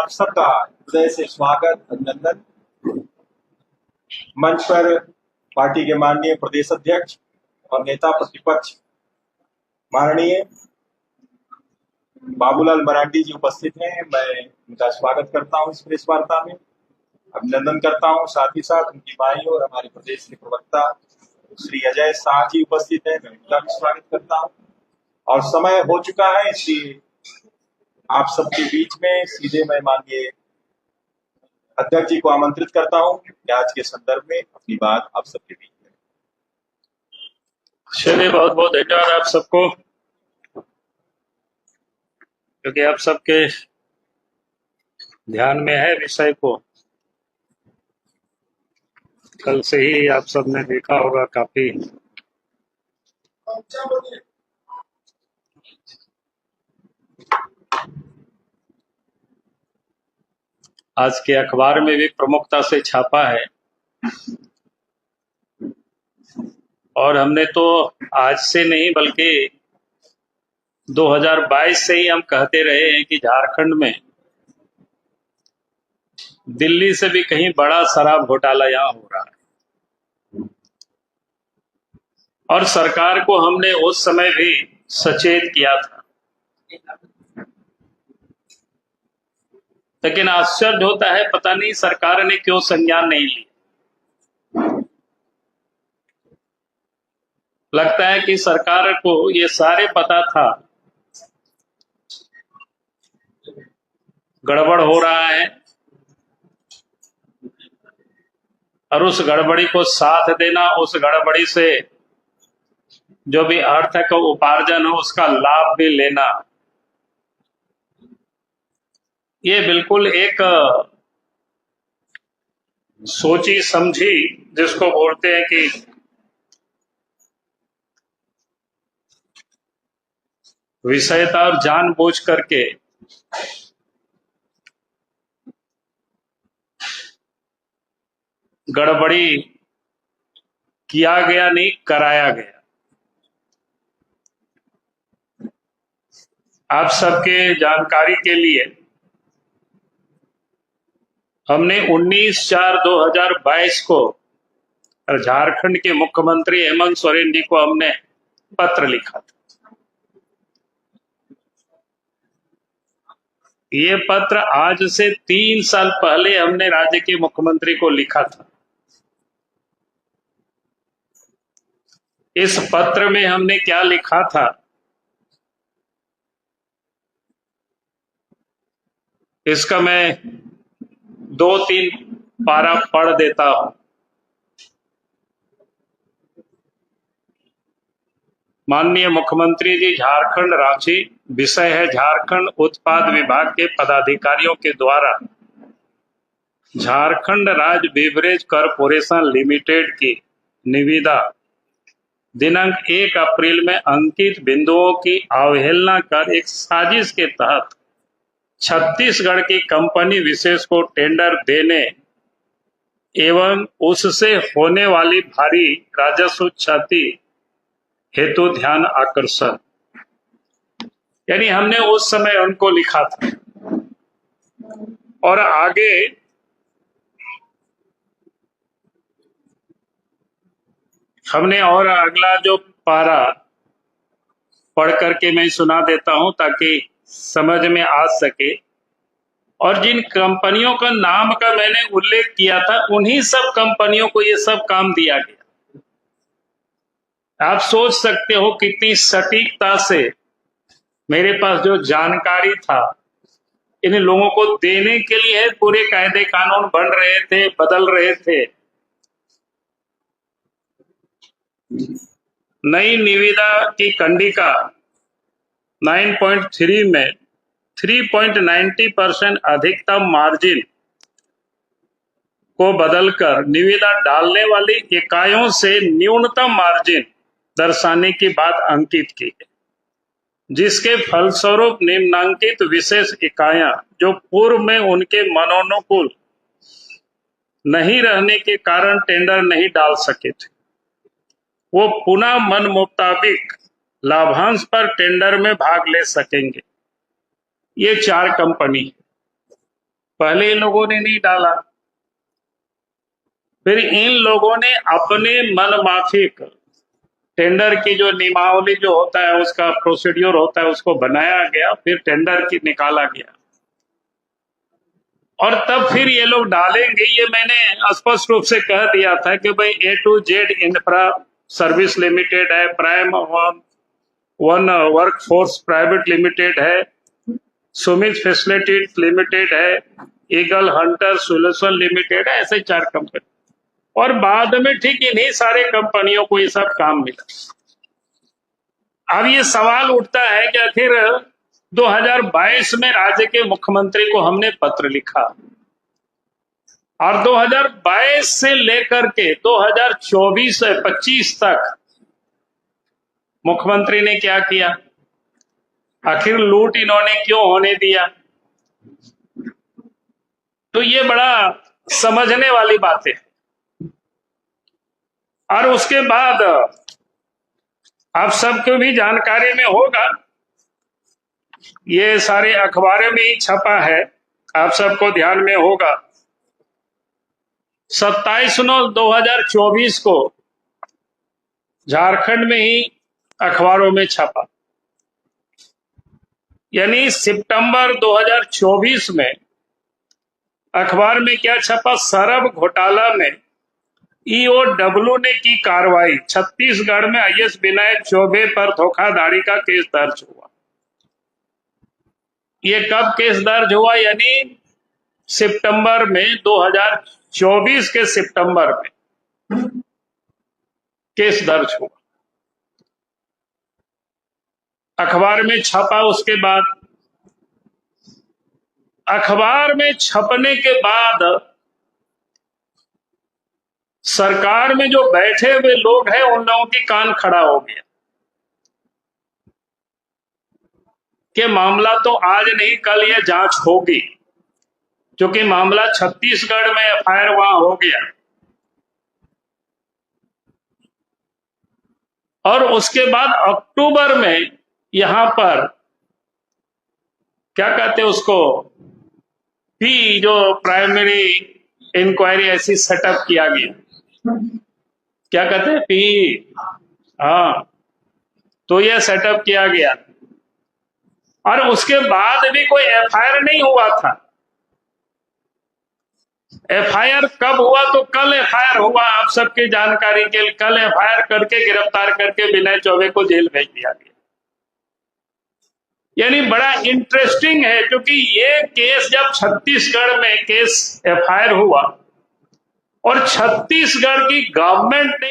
आप सबका हृदय से स्वागत, अभिनंदन। मंच पर पार्टी के माननीय प्रदेश अध्यक्ष और नेता प्रतिपक्ष माननीय बाबूलाल मरांडी जी उपस्थित हैं। मैं उनका स्वागत करता हूं इस प्रेस वार्ता में, अभिनंदन करता हूं। साथ ही साथ उनकी माई और हमारे प्रदेश के प्रवक्ता श्री अजय शाह जी उपस्थित हैं, मैं उनका भी स्वागत करता हूं। और समय हो चुका है, इसलिए आप सबके बीच में सीधे मैं माननीय अध्यक्ष जी को आमंत्रित करता हूं कि आज के संदर्भ में अपनी बात आप सबके बीच में। चलिए, बहुत बहुत धन्यवाद आप सबको, क्योंकि आप सबके ध्यान में है विषय को। कल से ही आप सबने देखा होगा, काफी आज के अखबार में भी प्रमुखता से छापा है। और हमने तो आज से नहीं बल्कि 2022 से ही हम कहते रहे हैं कि झारखंड में दिल्ली से भी कहीं बड़ा शराब घोटाला यहाँ हो रहा है। और सरकार को हमने उस समय भी सचेत किया था, लेकिन आश्चर्य होता है, पता नहीं सरकार ने क्यों संज्ञान नहीं ली। लगता है कि सरकार को ये सारे पता था गड़बड़ हो रहा है, और उस गड़बड़ी को साथ देना, उस गड़बड़ी से जो भी अर्थ का उपार्जन हो उसका लाभ भी लेना, ये बिल्कुल एक सोची समझी, जिसको बोलते हैं कि विषयता और जानबूझ करके गड़बड़ी किया गया, नहीं कराया गया। आप सबके जानकारी के लिए हमने 19/4/2022 को झारखंड के मुख्यमंत्री हेमंत सोरेन जी को हमने पत्र लिखा था। ये पत्र आज से 3 साल पहले हमने राज्य के मुख्यमंत्री को लिखा था। इस पत्र में हमने क्या लिखा था, इसका मैं 2-3 पारा पढ़ देता हूं। माननीय मुख्यमंत्री जी, झारखंड रांची। विषय है झारखंड उत्पाद विभाग के पदाधिकारियों के द्वारा झारखंड राज्य बेवरेज कॉरपोरेशन लिमिटेड की निविदा दिनांक 1 अप्रैल में अंकित बिंदुओं की अवहेलना कर एक साजिश के तहत छत्तीसगढ़ की कंपनी विशेष को टेंडर देने एवं उससे होने वाली भारी राजस्व क्षति हेतु ध्यान आकर्षण, यानी हमने उस समय उनको लिखा था। और आगे हमने और अगला जो पारा पढ़ करके मैं सुना देता हूं ताकि समझ में आ सके। और जिन कंपनियों का नाम का मैंने उल्लेख किया था, उन्हीं सब कंपनियों को ये सब काम दिया गया। आप सोच सकते हो कितनी सटीकता से मेरे पास जो जानकारी था इन लोगों को देने के लिए पूरे कायदे कानून बन रहे थे, बदल रहे थे। नई निविदा की कंडिका 9.3 में 3.90% अधिकतम मार्जिन को बदलकर निविदा डालने वाली इकाइयों से न्यूनतम मार्जिन दर्शाने की बात अंकित की है, जिसके फलस्वरूप निम्नांकित विशेष इकाइयां जो पूर्व में उनके मनोनुकूल नहीं रहने के कारण टेंडर नहीं डाल सके थे, वो पुनः मन मुताबिक लाभांश पर टेंडर में भाग ले सकेंगे। ये 4 कंपनी। पहले इन लोगों ने नहीं डाला, फिर इन लोगों ने अपने मनमाफिक टेंडर की जो नियमावली जो होता है, उसका प्रोसीड्यूर होता है, उसको बनाया गया, फिर टेंडर की निकाला गया और तब फिर ये लोग डालेंगे। ये मैंने स्पष्ट रूप से कह दिया था कि भाई A to Z infra service limited है, prime one workforce private limited है, सुमित फैसिलिटीज लिमिटेड है, ईगल हंटर सोल्यूशन लिमिटेड है, ऐसे 4 कंपनी। और बाद में ठीक इन्हीं सारे कंपनियों को ये सब काम मिला। अब ये सवाल उठता है कि आखिर 2022 में राज्य के मुख्यमंत्री को हमने पत्र लिखा और 2022 से लेकर के 2024-25 तक मुख्यमंत्री ने क्या किया? आखिर लूट इन्होंने क्यों होने दिया? तो ये बड़ा समझने वाली बात है। और उसके बाद आप सबको भी जानकारी में होगा, ये सारे अखबारों में ही छपा है, आप सबको ध्यान में होगा, 27/9/2024 को झारखंड में ही अखबारों में छपा। यानी सितंबर 2024 में अखबार में क्या छपा? सरब घोटाला में EOW ने की कार्रवाई, छत्तीसगढ़ में IS विनायक चौबे पर धोखाधड़ी का केस दर्ज हुआ। ये कब केस दर्ज हुआ? यानी सितंबर में 2024 के सितंबर में केस दर्ज हुआ, अखबार में छपा। उसके बाद अखबार में छपने के बाद सरकार में जो बैठे हुए लोग हैं उन लोगों की कान खड़ा हो गया कि मामला तो आज नहीं कल ये जांच होगी, क्योंकि मामला छत्तीसगढ़ में FIR वहां हो गया। और उसके बाद अक्टूबर में यहां पर क्या कहते हैं उसको, पी जो प्राइमरी इंक्वायरी ऐसी सेटअप किया गया, क्या कहते हैं पी, हाँ, तो यह सेटअप किया गया। और उसके बाद भी कोई FIR नहीं हुआ था। FIR कब हुआ? तो कल FIR हुआ, आप सबकी जानकारी के लिए। कल FIR करके गिरफ्तार करके विनय चौबे को जेल भेज दिया गया। यानी बड़ा इंटरेस्टिंग है, क्योंकि ये केस जब छत्तीसगढ़ में केस FIR हुआ और छत्तीसगढ़ की गवर्नमेंट ने